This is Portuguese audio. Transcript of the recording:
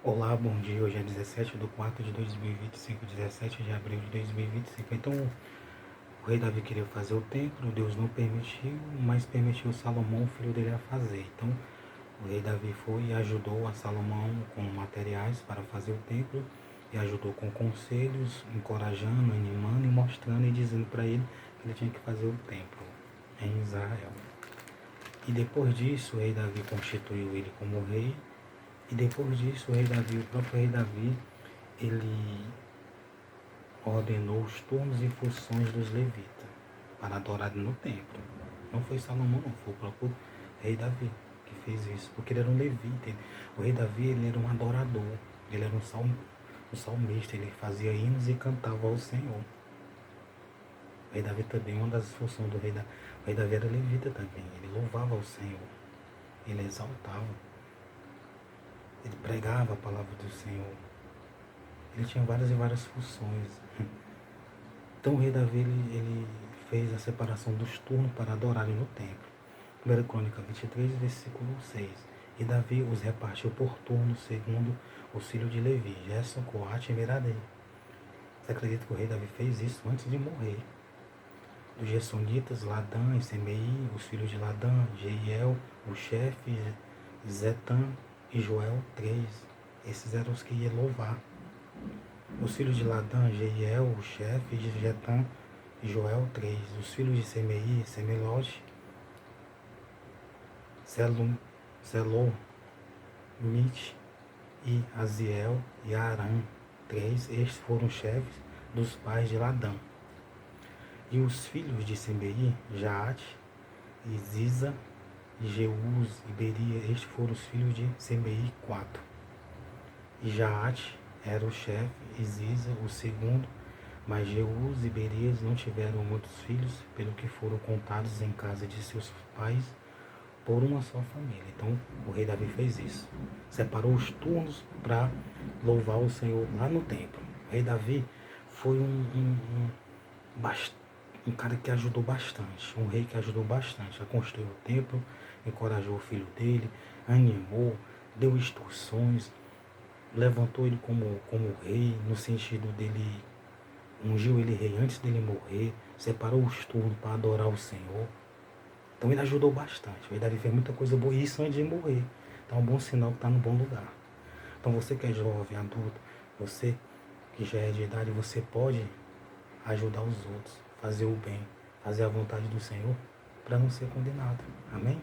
Olá, bom dia. Hoje é 17/4/2025, 17 de abril de 2025. Então, o rei Davi queria fazer o templo, Deus não permitiu, mas permitiu Salomão, o filho dele, a fazer. Então, o rei Davi foi e ajudou a Salomão com materiais para fazer o templo, e ajudou com conselhos, encorajando, animando e mostrando e dizendo para ele que ele tinha que fazer o templo em Israel. E depois disso, o rei Davi constituiu ele como rei. E depois disso, o próprio rei Davi, ele ordenou os turnos e funções dos levitas para adorarem no templo. Não foi Salomão, não, foi o próprio rei Davi que fez isso, porque ele era um levita. O rei Davi, ele era um adorador, ele era um salmista, ele fazia hinos e cantava ao Senhor. O rei Davi também, uma das funções do rei Davi, o rei Davi era levita também, ele louvava ao Senhor, ele exaltava. Ele pregava a palavra do Senhor. Ele tinha várias e várias funções. Então o rei Davi, ele fez a separação dos turnos para adorarem no templo. 1 Crônica 23, versículo 6. E Davi os repartiu por turno segundo o filho de Levi, Gerson, Coate e Merari. Você acredita que o rei Davi fez isso antes de morrer? Dos Gersonitas, Ladã e Semei, os filhos de Ladã, Jeiel, o chefe, Zetã e Joel, 3. Esses eram os que iam louvar. Os filhos de Ladã, Jeiel, o chefe, de Jetã e Joel, 3. Os filhos de Semei, Semelote, Selomit e Aziel e Arã, 3. Estes foram chefes dos pais de Ladã. E os filhos de Semei, Jaate, e Ziza, e Jeús e Beria, estes foram os filhos de Semei, 4. E Jaate era o chefe, e Ziza o segundo, mas Jeús e Berias não tiveram muitos filhos, pelo que foram contados em casa de seus pais por uma só família. Então o rei Davi fez isso. Separou os turnos para louvar o Senhor lá no templo. O rei Davi foi um cara que ajudou bastante, um rei que ajudou bastante a construir o templo, encorajou o filho dele, animou, deu instruções, levantou ele como rei, no sentido dele, ungiu ele rei antes dele morrer, separou os turnos para adorar o Senhor. Então ele ajudou bastante. O rei Davi fez muita coisa boa, isso antes de morrer. Então é um bom sinal que está no bom lugar. Então você que é jovem, adulto, você que já é de idade, você pode ajudar os outros, fazer o bem, fazer a vontade do Senhor, para não ser condenado. Amém?